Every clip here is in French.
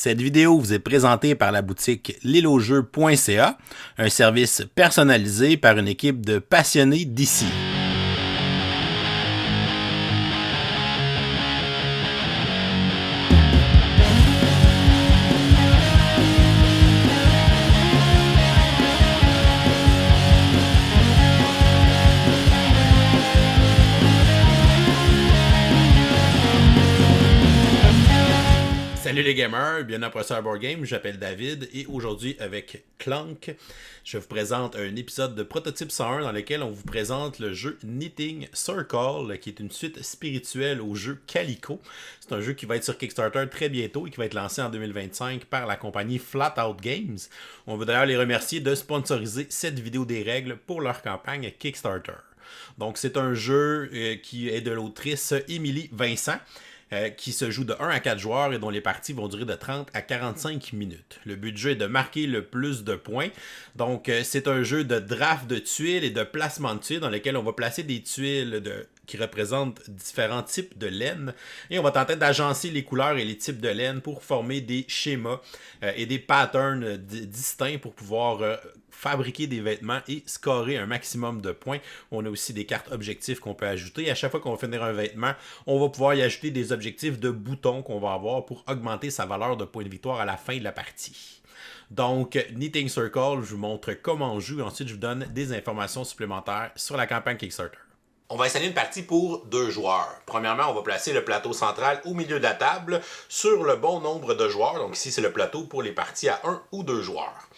Cette vidéo vous est présentée par la boutique liloJeux.ca, un service personnalisé par une équipe de passionnés d'ici. Salut les gamers, bienvenue à Professeur Board Game, j'appelle David et aujourd'hui avec Clank, je vous présente un épisode de Prototype 101 dans lequel on vous présente le jeu Knitting Circle qui est une suite spirituelle au jeu Calico. C'est un jeu qui va être sur Kickstarter très bientôt et qui va être lancé en 2025 par la compagnie Flat Out Games. On veut d'ailleurs les remercier de sponsoriser cette vidéo des règles pour leur campagne Kickstarter. Donc c'est un jeu qui est de l'autrice Émilie Vincent. Qui se joue de 1 à 4 joueurs et dont les parties vont durer de 30 à 45 minutes. Le but du jeu est de marquer le plus de points. Donc, c'est un jeu de draft de tuiles et de placement de tuiles dans lequel on va placer des tuiles qui représentent différents types de laine. Et on va tenter d'agencer les couleurs et les types de laine pour former des schémas et des patterns distincts pour pouvoir fabriquer des vêtements et scorer un maximum de points. On a aussi des cartes objectifs qu'on peut ajouter. À chaque fois qu'on va finir un vêtement, on va pouvoir y ajouter des objectifs de boutons qu'on va avoir pour augmenter sa valeur de points de victoire à la fin de la partie. Donc, Knitting Circle, je vous montre comment on joue et ensuite je vous donne des informations supplémentaires sur la campagne Kickstarter. On va installer une partie pour 2 joueurs. Premièrement, on va placer le plateau central au milieu de la table sur le bon nombre de joueurs. Donc ici, c'est le plateau pour les parties à 1 ou 2 joueurs.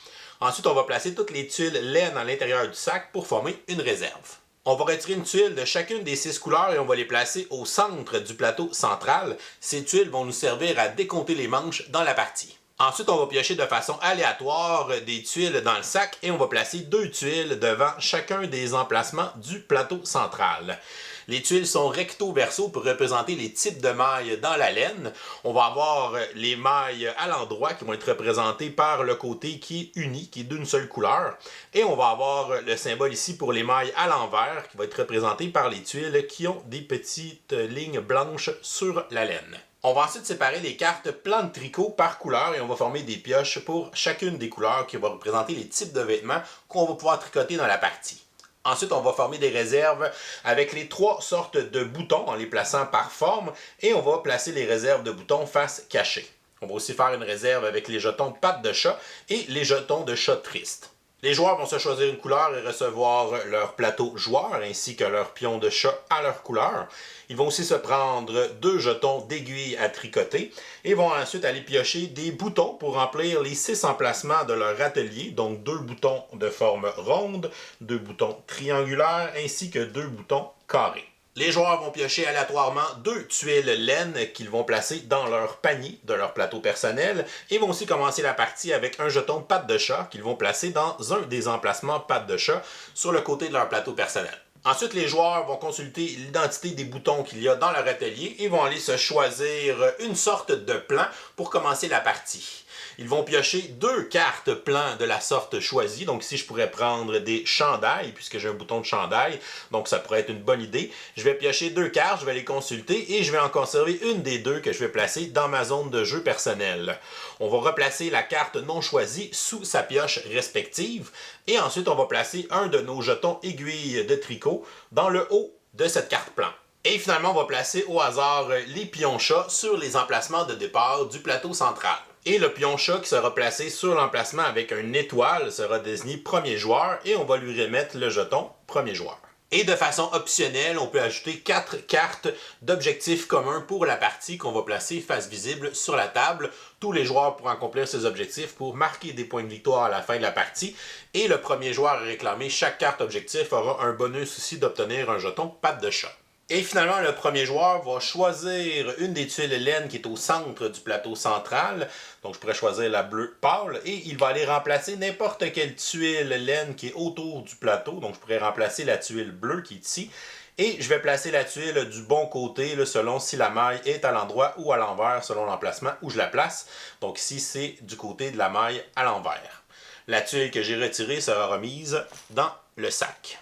Ensuite, on va placer toutes les tuiles laine à l'intérieur du sac pour former une réserve. On va retirer une tuile de chacune des 6 couleurs et on va les placer au centre du plateau central. Ces tuiles vont nous servir à décompter les manches dans la partie. Ensuite, on va piocher de façon aléatoire des tuiles dans le sac et on va placer 2 tuiles devant chacun des emplacements du plateau central. Les tuiles sont recto-verso pour représenter les types de mailles dans la laine. On va avoir les mailles à l'endroit qui vont être représentées par le côté qui est uni, qui est d'une seule couleur. Et on va avoir le symbole ici pour les mailles à l'envers qui va être représenté par les tuiles qui ont des petites lignes blanches sur la laine. On va ensuite séparer les cartes plan de tricot par couleur et on va former des pioches pour chacune des couleurs qui vont représenter les types de vêtements qu'on va pouvoir tricoter dans la partie. Ensuite, on va former des réserves avec les 3 sortes de boutons en les plaçant par forme et on va placer les réserves de boutons face cachée. On va aussi faire une réserve avec les jetons pattes de chat et les jetons de chat triste. Les joueurs vont se choisir une couleur et recevoir leur plateau joueur ainsi que leur pion de chat à leur couleur. Ils vont aussi se prendre 2 jetons d'aiguille à tricoter et vont ensuite aller piocher des boutons pour remplir les 6 emplacements de leur atelier, donc 2 boutons de forme ronde, 2 boutons triangulaires ainsi que 2 boutons carrés. Les joueurs vont piocher aléatoirement 2 tuiles laine qu'ils vont placer dans leur panier de leur plateau personnel et vont aussi commencer la partie avec un jeton patte de chat qu'ils vont placer dans un des emplacements patte de chat sur le côté de leur plateau personnel. Ensuite, les joueurs vont consulter l'identité des boutons qu'il y a dans leur atelier et vont aller se choisir une sorte de plan pour commencer la partie. Ils vont piocher 2 cartes plans de la sorte choisie. Donc ici, je pourrais prendre des chandails, puisque j'ai un bouton de chandail. Donc ça pourrait être une bonne idée. Je vais piocher 2 cartes, je vais les consulter et je vais en conserver une des 2 que je vais placer dans ma zone de jeu personnelle. On va replacer la carte non choisie sous sa pioche respective. Et ensuite, on va placer un de nos jetons aiguilles de tricot dans le haut de cette carte plan. Et finalement, on va placer au hasard les pions chats sur les emplacements de départ du plateau central. Et le pion chat qui sera placé sur l'emplacement avec une étoile sera désigné premier joueur et on va lui remettre le jeton premier joueur. Et de façon optionnelle, on peut ajouter 4 cartes d'objectifs communs pour la partie qu'on va placer face visible sur la table. Tous les joueurs pourront accomplir ces objectifs pour marquer des points de victoire à la fin de la partie. Et le premier joueur à réclamer chaque carte objectif aura un bonus aussi d'obtenir un jeton patte de chat. Et finalement, le premier joueur va choisir une des tuiles laine qui est au centre du plateau central. Donc, je pourrais choisir la bleue pâle. Et il va aller remplacer n'importe quelle tuile laine qui est autour du plateau. Donc, je pourrais remplacer la tuile bleue qui est ici. Et je vais placer la tuile du bon côté selon si la maille est à l'endroit ou à l'envers selon l'emplacement où je la place. Donc ici, c'est du côté de la maille à l'envers. La tuile que j'ai retirée sera remise dans le sac.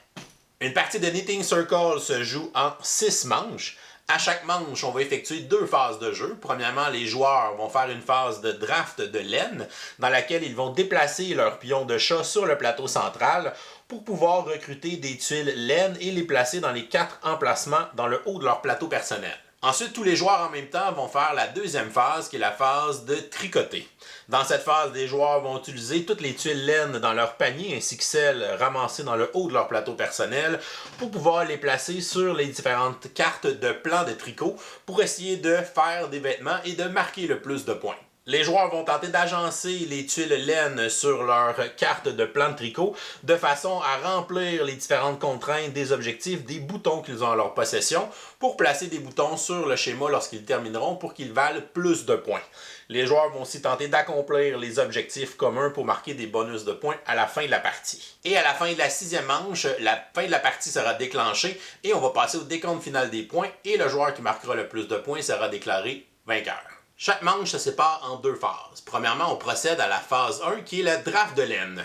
Une partie de Knitting Circle se joue en 6 manches. À chaque manche, on va effectuer 2 phases de jeu. Premièrement, les joueurs vont faire une phase de draft de laine dans laquelle ils vont déplacer leurs pions de chat sur le plateau central pour pouvoir recruter des tuiles laine et les placer dans les 4 emplacements dans le haut de leur plateau personnel. Ensuite, tous les joueurs en même temps vont faire la deuxième phase qui est la phase de tricoter. Dans cette phase, les joueurs vont utiliser toutes les tuiles laine dans leur panier ainsi que celles ramassées dans le haut de leur plateau personnel pour pouvoir les placer sur les différentes cartes de plans de tricot pour essayer de faire des vêtements et de marquer le plus de points. Les joueurs vont tenter d'agencer les tuiles laine sur leur carte de plan de tricot de façon à remplir les différentes contraintes des objectifs des boutons qu'ils ont en leur possession pour placer des boutons sur le schéma lorsqu'ils termineront pour qu'ils valent plus de points. Les joueurs vont aussi tenter d'accomplir les objectifs communs pour marquer des bonus de points à la fin de la partie. Et à la fin de la 6e manche, la fin de la partie sera déclenchée et on va passer au décompte final des points et le joueur qui marquera le plus de points sera déclaré vainqueur. Chaque manche se sépare en 2 phases. Premièrement, on procède à la phase 1 qui est le draft de laine.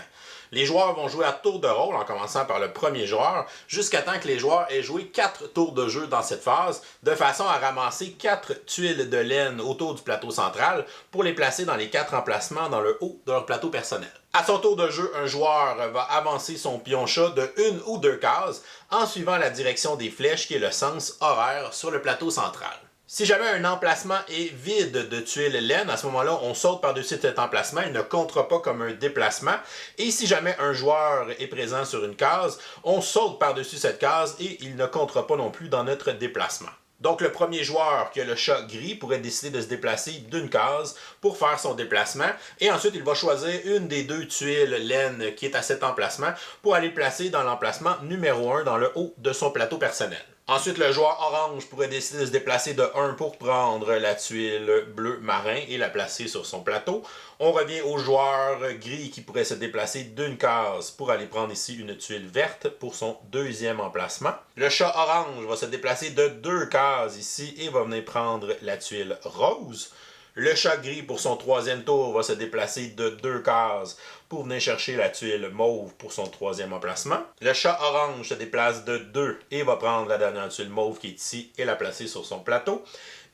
Les joueurs vont jouer à tour de rôle en commençant par le premier joueur jusqu'à temps que les joueurs aient joué 4 tours de jeu dans cette phase de façon à ramasser 4 tuiles de laine autour du plateau central pour les placer dans les 4 emplacements dans le haut de leur plateau personnel. À son tour de jeu, un joueur va avancer son pion chat de 1 ou 2 cases en suivant la direction des flèches qui est le sens horaire sur le plateau central. Si jamais un emplacement est vide de tuiles laine, à ce moment-là, on saute par-dessus cet emplacement, il ne comptera pas comme un déplacement. Et si jamais un joueur est présent sur une case, on saute par-dessus cette case et il ne comptera pas non plus dans notre déplacement. Donc le premier joueur qui a le chat gris pourrait décider de se déplacer d'une case pour faire son déplacement et ensuite il va choisir une des 2 tuiles laine qui est à cet emplacement pour aller placer dans l'emplacement numéro 1 dans le haut de son plateau personnel. Ensuite, le joueur orange pourrait décider de se déplacer de 1 pour prendre la tuile bleu marin et la placer sur son plateau. On revient au joueur gris qui pourrait se déplacer d'une case pour aller prendre ici une tuile verte pour son 2e emplacement. Le chat orange va se déplacer de 2 cases ici et va venir prendre la tuile rose. Le chat gris, pour son 3e tour, va se déplacer de 2 cases pour venir chercher la tuile mauve pour son 3e emplacement. Le chat orange se déplace de 2 et va prendre la dernière tuile mauve qui est ici et la placer sur son plateau.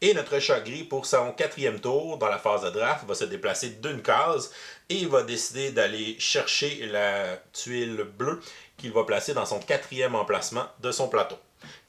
Et notre chat gris, pour son 4e tour, dans la phase de draft, va se déplacer d'une case et il va décider d'aller chercher la tuile bleue qu'il va placer dans son 4e emplacement de son plateau.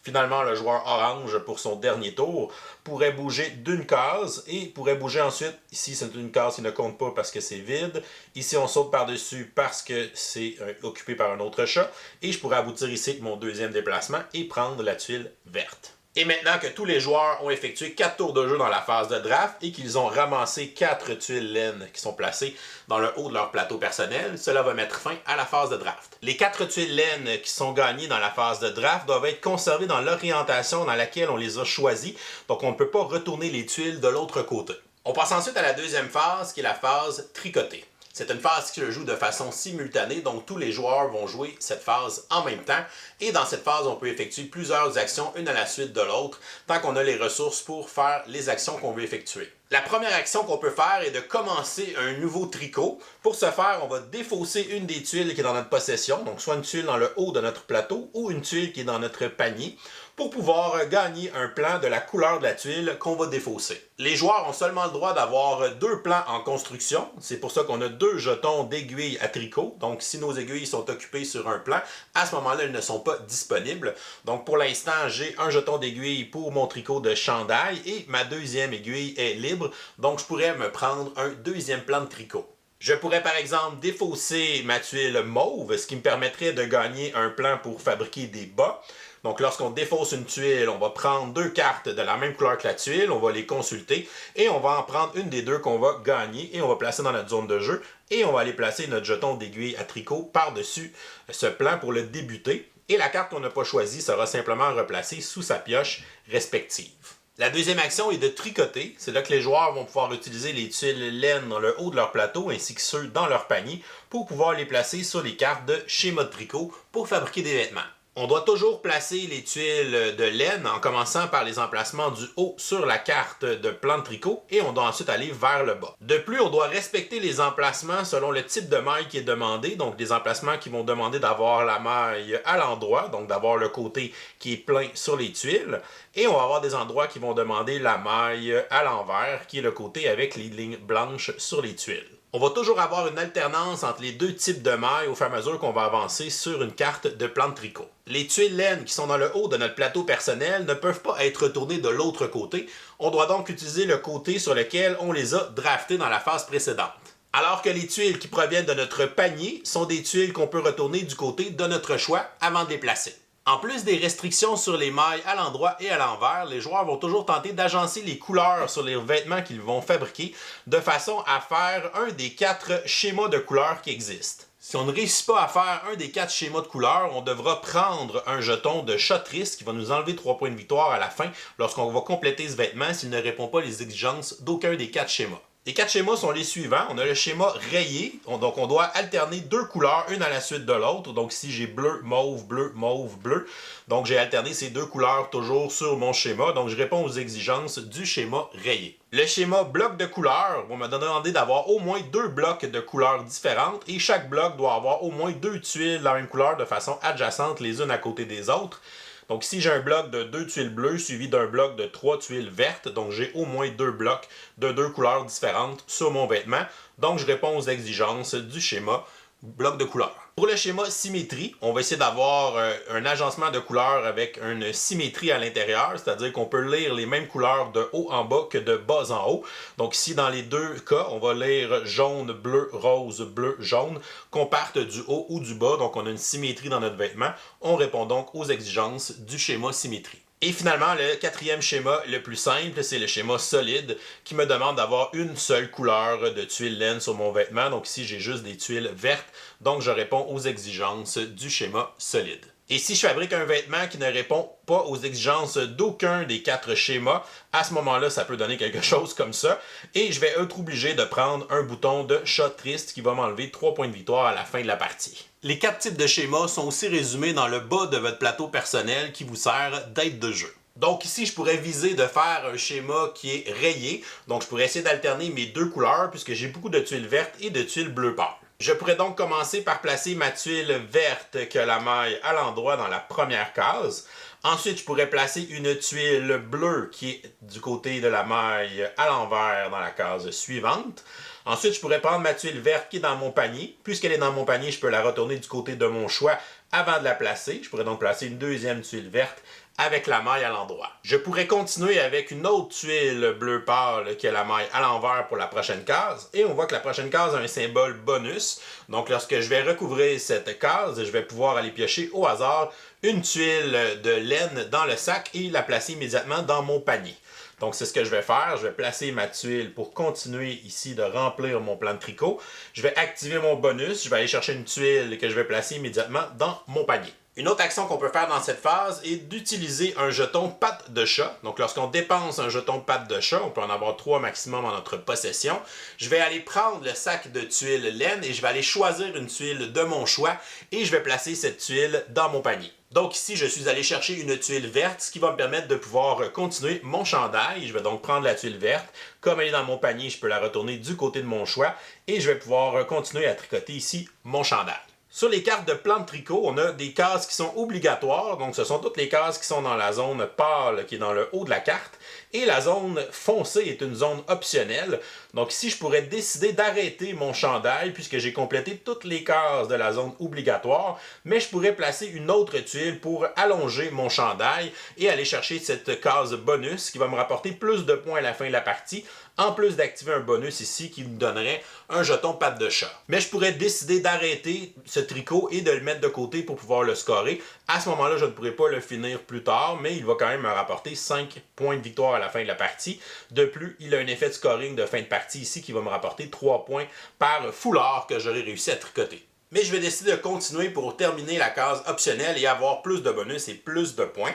Finalement, le joueur orange, pour son dernier tour, pourrait bouger d'une case et pourrait bouger ensuite, ici c'est une case qui ne compte pas parce que c'est vide, ici on saute par-dessus parce que c'est occupé par un autre chat, et je pourrais aboutir ici avec mon 2e déplacement et prendre la tuile verte. Et maintenant que tous les joueurs ont effectué 4 tours de jeu dans la phase de draft et qu'ils ont ramassé 4 tuiles laine qui sont placées dans le haut de leur plateau personnel, cela va mettre fin à la phase de draft. Les 4 tuiles laine qui sont gagnées dans la phase de draft doivent être conservées dans l'orientation dans laquelle on les a choisies, donc on ne peut pas retourner les tuiles de l'autre côté. On passe ensuite à la deuxième phase qui est la phase tricotée. C'est une phase qui se joue de façon simultanée, donc tous les joueurs vont jouer cette phase en même temps. Et dans cette phase, on peut effectuer plusieurs actions, une à la suite de l'autre, tant qu'on a les ressources pour faire les actions qu'on veut effectuer. La première action qu'on peut faire est de commencer un nouveau tricot. Pour ce faire, on va défausser une des tuiles qui est dans notre possession, donc soit une tuile dans le haut de notre plateau ou une tuile qui est dans notre panier, pour pouvoir gagner un plan de la couleur de la tuile qu'on va défausser. Les joueurs ont seulement le droit d'avoir 2 plans en construction. C'est pour ça qu'on a 2 jetons d'aiguilles à tricot. Donc si nos aiguilles sont occupées sur un plan, à ce moment-là, elles ne sont pas disponibles. Donc pour l'instant, j'ai un jeton d'aiguille pour mon tricot de chandail et ma 2e aiguille est libre. Donc je pourrais me prendre un 2e plan de tricot. Je pourrais par exemple défausser ma tuile mauve, ce qui me permettrait de gagner un plan pour fabriquer des bas. Donc lorsqu'on défausse une tuile, on va prendre 2 cartes de la même couleur que la tuile, on va les consulter et on va en prendre une des 2 qu'on va gagner et on va placer dans notre zone de jeu et on va aller placer notre jeton d'aiguille à tricot par-dessus ce plan pour le débuter. Et la carte qu'on n'a pas choisie sera simplement replacée sous sa pioche respective. La deuxième action est de tricoter. C'est là que les joueurs vont pouvoir utiliser les tuiles laine dans le haut de leur plateau ainsi que ceux dans leur panier pour pouvoir les placer sur les cartes de schéma de tricot pour fabriquer des vêtements. On doit toujours placer les tuiles de laine en commençant par les emplacements du haut sur la carte de plan de tricot et on doit ensuite aller vers le bas. De plus, on doit respecter les emplacements selon le type de maille qui est demandé, donc des emplacements qui vont demander d'avoir la maille à l'endroit, donc d'avoir le côté qui est plein sur les tuiles, et on va avoir des endroits qui vont demander la maille à l'envers, qui est le côté avec les lignes blanches sur les tuiles. On va toujours avoir une alternance entre les deux types de mailles au fur et à mesure qu'on va avancer sur une carte de plan de tricot. Les tuiles laine qui sont dans le haut de notre plateau personnel ne peuvent pas être retournées de l'autre côté. On doit donc utiliser le côté sur lequel on les a draftées dans la phase précédente. Alors que les tuiles qui proviennent de notre panier sont des tuiles qu'on peut retourner du côté de notre choix avant de les placer. En plus des restrictions sur les mailles à l'endroit et à l'envers, les joueurs vont toujours tenter d'agencer les couleurs sur les vêtements qu'ils vont fabriquer de façon à faire un des 4 schémas de couleurs qui existent. Si on ne réussit pas à faire un des 4 schémas de couleurs, on devra prendre un jeton de shot risk qui va nous enlever 3 points de victoire à la fin lorsqu'on va compléter ce vêtement s'il ne répond pas aux exigences d'aucun des 4 schémas. Les 4 schémas sont les suivants. On a le schéma rayé, donc on doit alterner 2 couleurs, une à la suite de l'autre. Donc ici j'ai bleu, mauve, bleu. Donc j'ai alterné ces 2 couleurs toujours sur mon schéma. Donc je réponds aux exigences du schéma rayé. Le schéma bloc de couleurs va me demander d'avoir au moins 2 blocs de couleurs différentes et chaque bloc doit avoir au moins 2 tuiles de la même couleur de façon adjacente les unes à côté des autres. Donc ici, j'ai un bloc de 2 tuiles bleues suivi d'un bloc de 3 tuiles vertes. Donc j'ai au moins 2 blocs de 2 couleurs différentes sur mon vêtement. Donc je réponds aux exigences du schéma bloc de couleurs. Pour le schéma symétrie, on va essayer d'avoir un agencement de couleurs avec une symétrie à l'intérieur, c'est-à-dire qu'on peut lire les mêmes couleurs de haut en bas que de bas en haut. Donc ici, dans les deux cas, on va lire jaune, bleu, rose, bleu, jaune, qu'on parte du haut ou du bas. Donc on a une symétrie dans notre vêtement. On répond donc aux exigences du schéma symétrie. Et finalement, le 4e schéma le plus simple, c'est le schéma solide qui me demande d'avoir une seule couleur de tuiles laine sur mon vêtement. Donc ici, j'ai juste des tuiles vertes, donc je réponds aux exigences du schéma solide. Et si je fabrique un vêtement qui ne répond pas aux exigences d'aucun des 4 schémas, à ce moment-là, ça peut donner quelque chose comme ça. Et je vais être obligé de prendre un bouton de shot triste qui va m'enlever 3 points de victoire à la fin de la partie. Les 4 types de schémas sont aussi résumés dans le bas de votre plateau personnel qui vous sert d'aide de jeu. Donc ici, je pourrais viser de faire un schéma qui est rayé. Donc je pourrais essayer d'alterner mes 2 couleurs puisque j'ai beaucoup de tuiles vertes et de tuiles bleu pâle. Je pourrais donc commencer par placer ma tuile verte qui a la maille à l'endroit dans la première case. Ensuite, je pourrais placer une tuile bleue qui est du côté de la maille à l'envers dans la case suivante. Ensuite, je pourrais prendre ma tuile verte qui est dans mon panier. Puisqu'elle est dans mon panier, je peux la retourner du côté de mon choix avant de la placer. Je pourrais donc placer une deuxième tuile verte avec la maille à l'endroit. Je pourrais continuer avec une autre tuile bleu pâle qui a la maille à l'envers pour la prochaine case. Et on voit que la prochaine case a un symbole bonus. Donc lorsque je vais recouvrir cette case, je vais pouvoir aller piocher au hasard une tuile de laine dans le sac et la placer immédiatement dans mon panier. Donc c'est ce que je vais faire. Je vais placer ma tuile pour continuer ici de remplir mon plan de tricot. Je vais activer mon bonus. Je vais aller chercher une tuile que je vais placer immédiatement dans mon panier. Une autre action qu'on peut faire dans cette phase est d'utiliser un jeton patte de chat. Donc lorsqu'on dépense un jeton patte de chat, on peut en avoir 3 maximum en notre possession. Je vais aller prendre le sac de tuiles laine et je vais aller choisir une tuile de mon choix et je vais placer cette tuile dans mon panier. Donc ici, je suis allé chercher une tuile verte, ce qui va me permettre de pouvoir continuer mon chandail. Je vais donc prendre la tuile verte. Comme elle est dans mon panier, je peux la retourner du côté de mon choix et je vais pouvoir continuer à tricoter ici mon chandail. Sur les cartes de plan de tricot, on a des cases qui sont obligatoires. Donc, ce sont toutes les cases qui sont dans la zone pâle qui est dans le haut de la carte. Et la zone foncée est une zone optionnelle. Donc ici, je pourrais décider d'arrêter mon chandail puisque j'ai complété toutes les cases de la zone obligatoire. Mais je pourrais placer une autre tuile pour allonger mon chandail et aller chercher cette case bonus qui va me rapporter plus de points à la fin de la partie. En plus d'activer un bonus ici qui me donnerait un jeton patte de chat. Mais je pourrais décider d'arrêter ce tricot et de le mettre de côté pour pouvoir le scorer. À ce moment-là, je ne pourrai pas le finir plus tard, mais il va quand même me rapporter 5 points de victoire à la fin de la partie. De plus, il a un effet de scoring de fin de partie ici qui va me rapporter 3 points par foulard que j'aurai réussi à tricoter. Mais je vais décider de continuer pour terminer la case optionnelle et avoir plus de bonus et plus de points.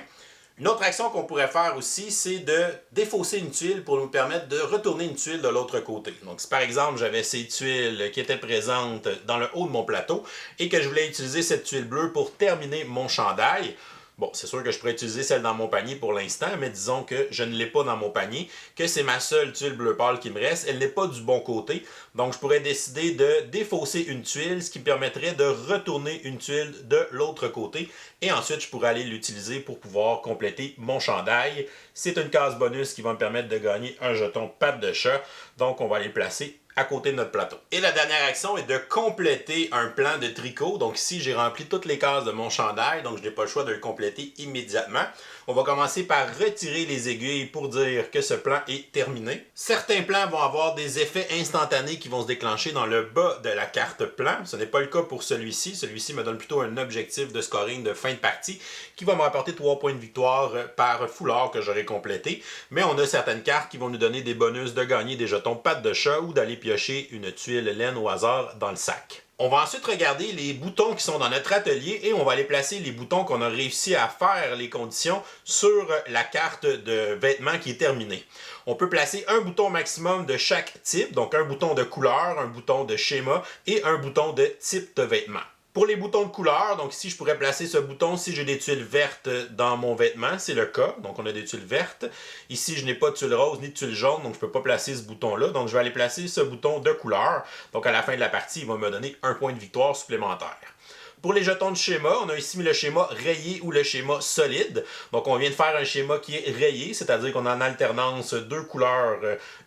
Une autre action qu'on pourrait faire aussi, c'est de défausser une tuile pour nous permettre de retourner une tuile de l'autre côté. Donc si par exemple j'avais ces tuiles qui étaient présentes dans le haut de mon plateau et que je voulais utiliser cette tuile bleue pour terminer mon chandail, bon, c'est sûr que je pourrais utiliser celle dans mon panier pour l'instant, mais disons que je ne l'ai pas dans mon panier, que c'est ma seule tuile bleu pâle qui me reste, elle n'est pas du bon côté, donc je pourrais décider de défausser une tuile, ce qui permettrait de retourner une tuile de l'autre côté, et ensuite je pourrais aller l'utiliser pour pouvoir compléter mon chandail. C'est une case bonus qui va me permettre de gagner un jeton patte de chat, donc on va aller le placer à côté de notre plateau. Et la dernière action est de compléter un plan de tricot. Donc ici, j'ai rempli toutes les cases de mon chandail, donc je n'ai pas le choix de le compléter immédiatement. On va commencer par retirer les aiguilles pour dire que ce plan est terminé. Certains plans vont avoir des effets instantanés qui vont se déclencher dans le bas de la carte plan. Ce n'est pas le cas pour celui-ci. Celui-ci me donne plutôt un objectif de scoring de fin de partie qui va me rapporter 3 points de victoire par foulard que j'aurai complété. Mais on a certaines cartes qui vont nous donner des bonus de gagner des jetons pattes de chat ou d'aller piocher une tuile laine au hasard dans le sac. On va ensuite regarder les boutons qui sont dans notre atelier et on va aller placer les boutons qu'on a réussi à faire les conditions sur la carte de vêtements qui est terminée. On peut placer un bouton maximum de chaque type, donc un bouton de couleur, un bouton de schéma et un bouton de type de vêtement. Pour les boutons de couleur, donc ici je pourrais placer ce bouton si j'ai des tuiles vertes dans mon vêtement, c'est le cas, donc on a des tuiles vertes. Ici je n'ai pas de tuiles roses ni de tuiles jaunes, donc je ne peux pas placer ce bouton-là, donc je vais aller placer ce bouton de couleur. Donc à la fin de la partie, il va me donner un point de victoire supplémentaire. Pour les jetons de schéma, on a ici mis le schéma rayé ou le schéma solide. Donc on vient de faire un schéma qui est rayé, c'est-à-dire qu'on a en alternance deux couleurs,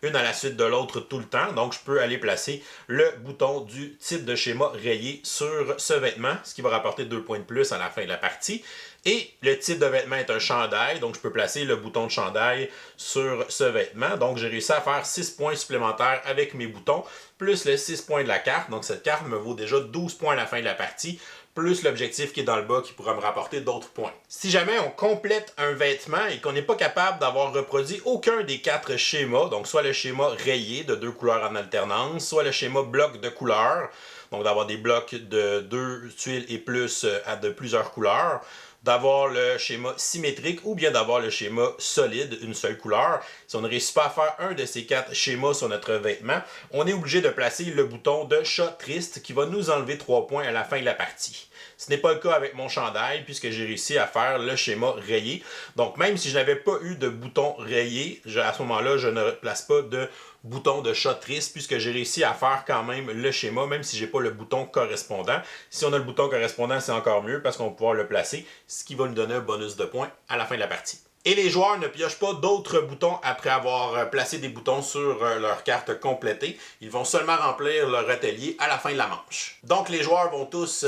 une à la suite de l'autre tout le temps. Donc je peux aller placer le bouton du type de schéma rayé sur ce vêtement, ce qui va rapporter 2 points de plus à la fin de la partie. Et le type de vêtement est un chandail, donc je peux placer le bouton de chandail sur ce vêtement. Donc j'ai réussi à faire 6 points supplémentaires avec mes boutons, plus les 6 points de la carte. Donc cette carte me vaut déjà 12 points à la fin de la partie, plus l'objectif qui est dans le bas qui pourra me rapporter d'autres points. Si jamais on complète un vêtement et qu'on n'est pas capable d'avoir reproduit aucun des 4 schémas, donc soit le schéma rayé de 2 couleurs en alternance, soit le schéma bloc de couleurs, donc d'avoir des blocs de 2 tuiles et plus à de plusieurs couleurs, d'avoir le schéma symétrique ou bien d'avoir le schéma solide, une seule couleur. Si on ne réussit pas à faire un de ces 4 schémas sur notre vêtement, on est obligé de placer le bouton de chat triste qui va nous enlever 3 points à la fin de la partie. Ce n'est pas le cas avec mon chandail puisque j'ai réussi à faire le schéma rayé. Donc même si je n'avais pas eu de bouton rayé, à ce moment-là, je ne place pas de bouton de chat triste puisque j'ai réussi à faire quand même le schéma même si j'ai pas le bouton correspondant. Si on a le bouton correspondant, c'est encore mieux parce qu'on va pouvoir le placer, ce qui va nous donner un bonus de points à la fin de la partie. Et les joueurs ne piochent pas d'autres boutons après avoir placé des boutons sur leur carte complétée. Ils vont seulement remplir leur atelier à la fin de la manche. Donc les joueurs vont tous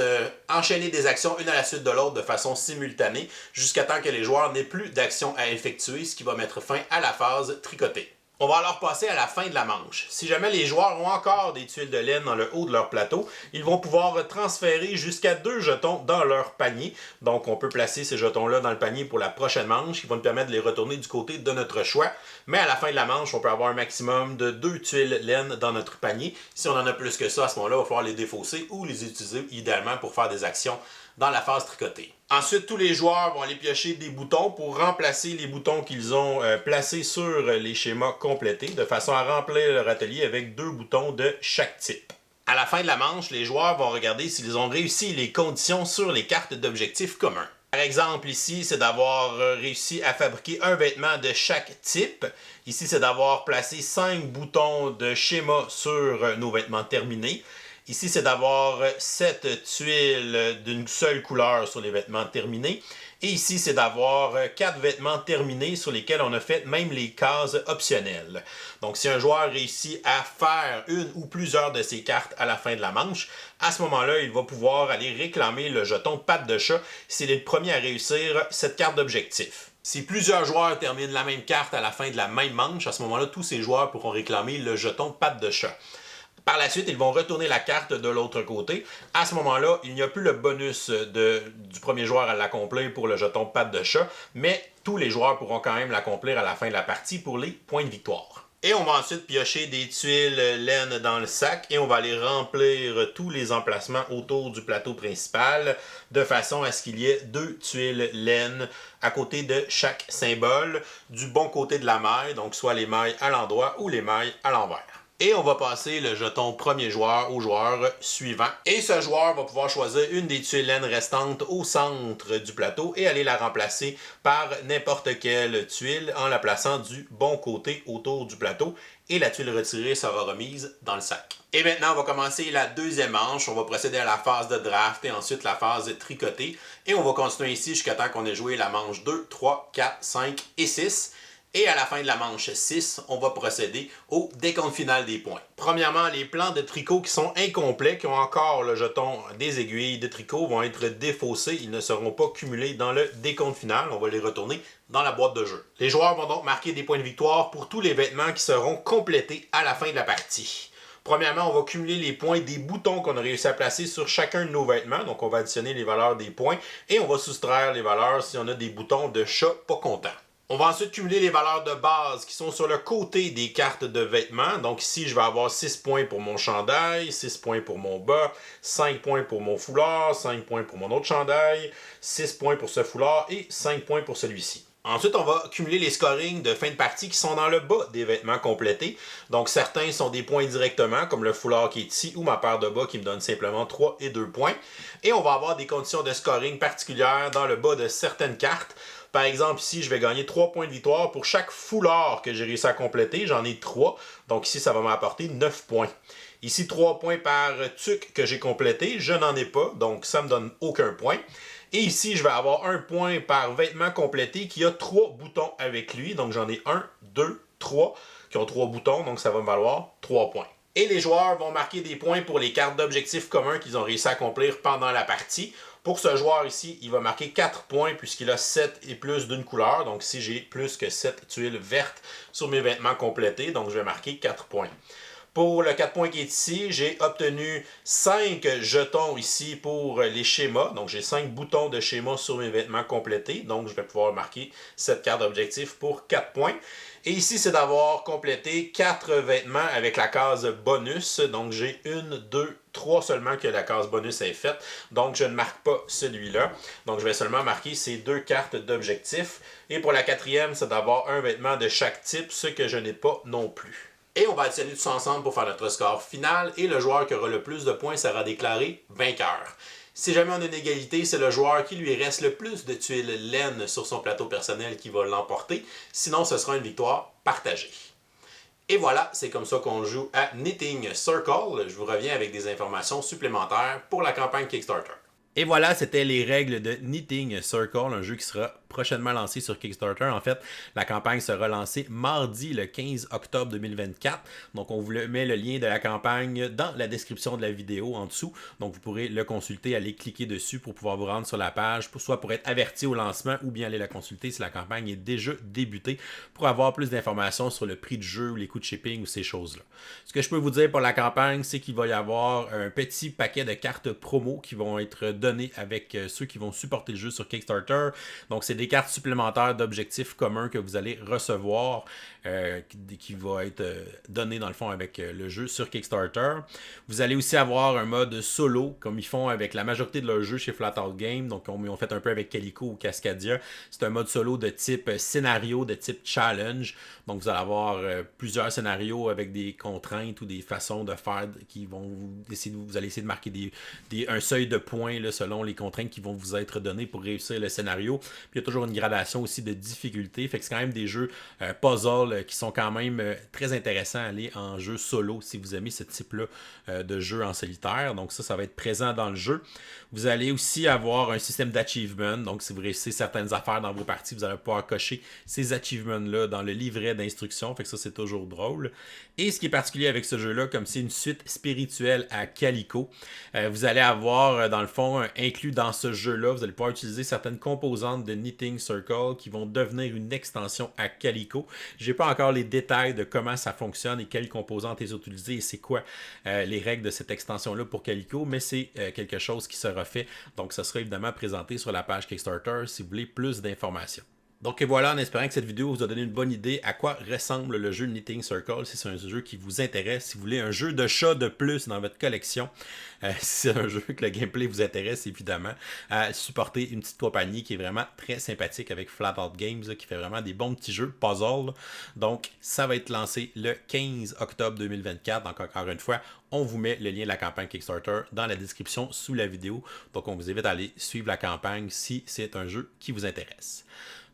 enchaîner des actions une à la suite de l'autre de façon simultanée jusqu'à temps que les joueurs n'aient plus d'actions à effectuer, ce qui va mettre fin à la phase tricotée. On va alors passer à la fin de la manche. Si jamais les joueurs ont encore des tuiles de laine dans le haut de leur plateau, ils vont pouvoir transférer jusqu'à 2 jetons dans leur panier. Donc on peut placer ces jetons-là dans le panier pour la prochaine manche, qui vont nous permettre de les retourner du côté de notre choix. Mais à la fin de la manche, on peut avoir un maximum de 2 tuiles laine dans notre panier. Si on en a plus que ça, à ce moment-là, il va falloir les défausser ou les utiliser idéalement pour faire des actions dans la phase tricotée. Ensuite, tous les joueurs vont aller piocher des boutons pour remplacer les boutons qu'ils ont placés sur les schémas complétés, de façon à remplir leur atelier avec 2 boutons de chaque type. À la fin de la manche, les joueurs vont regarder s'ils ont réussi les conditions sur les cartes d'objectifs communs. Par exemple, ici, c'est d'avoir réussi à fabriquer un vêtement de chaque type. Ici, c'est d'avoir placé 5 boutons de schéma sur nos vêtements terminés. Ici, c'est d'avoir 7 tuiles d'une seule couleur sur les vêtements terminés. Et ici, c'est d'avoir 4 vêtements terminés sur lesquels on a fait même les cases optionnelles. Donc, si un joueur réussit à faire une ou plusieurs de ces cartes à la fin de la manche, à ce moment-là, il va pouvoir aller réclamer le jeton patte de chat s'il est le premier à réussir cette carte d'objectif. Si plusieurs joueurs terminent la même carte à la fin de la même manche, à ce moment-là, tous ces joueurs pourront réclamer le jeton patte de chat. Par la suite, ils vont retourner la carte de l'autre côté. À ce moment-là, il n'y a plus le bonus du premier joueur à l'accomplir pour le jeton patte de chat, mais tous les joueurs pourront quand même l'accomplir à la fin de la partie pour les points de victoire. Et on va ensuite piocher des tuiles laine dans le sac et on va aller remplir tous les emplacements autour du plateau principal de façon à ce qu'il y ait 2 tuiles laine à côté de chaque symbole du bon côté de la maille, donc soit les mailles à l'endroit ou les mailles à l'envers. Et on va passer le jeton premier joueur au joueur suivant. Et ce joueur va pouvoir choisir une des tuiles laine restantes au centre du plateau et aller la remplacer par n'importe quelle tuile en la plaçant du bon côté autour du plateau. Et la tuile retirée sera remise dans le sac. Et maintenant, on va commencer la deuxième manche. On va procéder à la phase de draft et ensuite la phase tricotée. Et on va continuer ici jusqu'à temps qu'on ait joué la manche 2, 3, 4, 5 et 6. Et à la fin de la manche 6, on va procéder au décompte final des points. Premièrement, les plans de tricot qui sont incomplets, qui ont encore le jeton des aiguilles de tricot, vont être défaussés. Ils ne seront pas cumulés dans le décompte final. On va les retourner dans la boîte de jeu. Les joueurs vont donc marquer des points de victoire pour tous les vêtements qui seront complétés à la fin de la partie. Premièrement, on va cumuler les points des boutons qu'on a réussi à placer sur chacun de nos vêtements. Donc, on va additionner les valeurs des points et on va soustraire les valeurs si on a des boutons de chat pas content. On va ensuite cumuler les valeurs de base qui sont sur le côté des cartes de vêtements. Donc ici, je vais avoir 6 points pour mon chandail, 6 points pour mon bas, 5 points pour mon foulard, 5 points pour mon autre chandail, 6 points pour ce foulard et 5 points pour celui-ci. Ensuite, on va cumuler les scorings de fin de partie qui sont dans le bas des vêtements complétés. Donc certains sont des points directement, comme le foulard qui est ici, ou ma paire de bas qui me donne simplement 3 et 2 points. Et on va avoir des conditions de scoring particulières dans le bas de certaines cartes. Par exemple, ici, je vais gagner 3 points de victoire pour chaque foulard que j'ai réussi à compléter. J'en ai 3, donc ici, ça va m'apporter 9 points. Ici, 3 points par tuque que j'ai complété. Je n'en ai pas, donc ça ne me donne aucun point. Et ici, je vais avoir 1 point par vêtement complété qui a 3 boutons avec lui. Donc j'en ai 1, 2, 3 qui ont 3 boutons, donc ça va me valoir 3 points. Et les joueurs vont marquer des points pour les cartes d'objectifs communs qu'ils ont réussi à accomplir pendant la partie. Pour ce joueur ici, il va marquer 4 points puisqu'il a 7 et plus d'une couleur. Donc si j'ai plus que 7 tuiles vertes sur mes vêtements complétés, donc je vais marquer 4 points. Pour le 4 points qui est ici, j'ai obtenu 5 jetons ici pour les schémas. Donc j'ai 5 boutons de schéma sur mes vêtements complétés. Donc je vais pouvoir marquer cette carte d'objectif pour 4 points. Et ici, c'est d'avoir complété 4 vêtements avec la case bonus. Donc j'ai 1, 2, 3 seulement que la case bonus est faite. Donc je ne marque pas celui-là. Donc je vais seulement marquer ces 2 cartes d'objectif. Et pour la quatrième, c'est d'avoir un vêtement de chaque type, ce que je n'ai pas non plus. Et on va additionner tout ça ensemble pour faire notre score final. Et le joueur qui aura le plus de points sera déclaré vainqueur. Si jamais on a une égalité, c'est le joueur qui lui reste le plus de tuiles laine sur son plateau personnel qui va l'emporter. Sinon, ce sera une victoire partagée. Et voilà, c'est comme ça qu'on joue à Knitting Circle. Je vous reviens avec des informations supplémentaires pour la campagne Kickstarter. Et voilà, c'était les règles de Knitting Circle, un jeu qui sera prochainement lancé sur Kickstarter. En fait, la campagne sera lancée mardi le 15 octobre 2024. Donc, on vous met le lien de la campagne dans la description de la vidéo en dessous. Donc, vous pourrez le consulter, aller cliquer dessus pour pouvoir vous rendre sur la page, soit pour être averti au lancement ou bien aller la consulter si la campagne est déjà débutée pour avoir plus d'informations sur le prix du jeu ou les coûts de shipping ou ces choses-là. Ce que je peux vous dire pour la campagne, c'est qu'il va y avoir un petit paquet de cartes promo qui vont être données avec ceux qui vont supporter le jeu sur Kickstarter. Donc, c'est des cartes supplémentaires d'objectifs communs que vous allez recevoir qui va être donné dans le fond avec le jeu sur Kickstarter. Vous allez aussi avoir un mode solo comme ils font avec la majorité de leurs jeux chez Flatout Games. Donc on fait un peu avec Calico ou Cascadia. C'est un mode solo de type scénario, de type challenge. Donc vous allez avoir plusieurs scénarios avec des contraintes ou des façons de faire qui vont vous allez essayer de marquer un seuil de points là, selon les contraintes qui vont vous être données pour réussir le scénario. Puis il y a toujours une gradation aussi de difficulté. Fait que c'est quand même des jeux puzzle qui sont quand même très intéressants à aller en jeu solo si vous aimez ce type-là de jeu en solitaire. Donc ça va être présent dans le jeu. Vous allez aussi avoir un système d'achievement. Donc si vous réussissez certaines affaires dans vos parties, vous allez pouvoir cocher ces achievements-là dans le livret d'instructions. Fait que ça, c'est toujours drôle. Et ce qui est particulier avec ce jeu-là, comme c'est une suite spirituelle à Calico, vous allez avoir, dans le fond, inclus dans ce jeu-là, vous allez pouvoir utiliser certaines composantes de Knitting Circle qui vont devenir une extension à Calico. J'ai pas encore les détails de comment ça fonctionne et quelles composantes ils ont utilisées et c'est quoi les règles de cette extension-là pour Calico, mais c'est quelque chose qui sera fait. Donc, ça sera évidemment présenté sur la page Kickstarter si vous voulez plus d'informations. Donc voilà, en espérant que cette vidéo vous a donné une bonne idée à quoi ressemble le jeu Knitting Circle. Si c'est un jeu qui vous intéresse, si vous voulez un jeu de chat de plus dans votre collection, si c'est un jeu que le gameplay vous intéresse évidemment, supportez une petite compagnie qui est vraiment très sympathique avec Flat Out Games, qui fait vraiment des bons petits jeux puzzle. Donc ça va être lancé le 15 octobre 2024. Donc encore une fois, on vous met le lien de la campagne Kickstarter dans la description sous la vidéo. Donc on vous invite à aller suivre la campagne si c'est un jeu qui vous intéresse.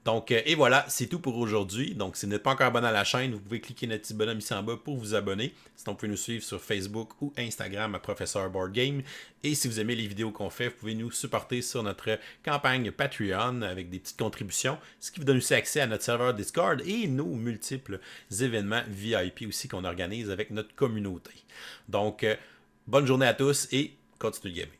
Donc, et voilà, c'est tout pour aujourd'hui. Donc, si vous n'êtes pas encore abonné à la chaîne, vous pouvez cliquer notre petit bonhomme ici en bas pour vous abonner. Sinon, vous pouvez nous suivre sur Facebook ou Instagram à Professeur Board Game. Et si vous aimez les vidéos qu'on fait, vous pouvez nous supporter sur notre campagne Patreon avec des petites contributions, ce qui vous donne aussi accès à notre serveur Discord et nos multiples événements VIP aussi qu'on organise avec notre communauté. Donc, bonne journée à tous et continuez de gamer.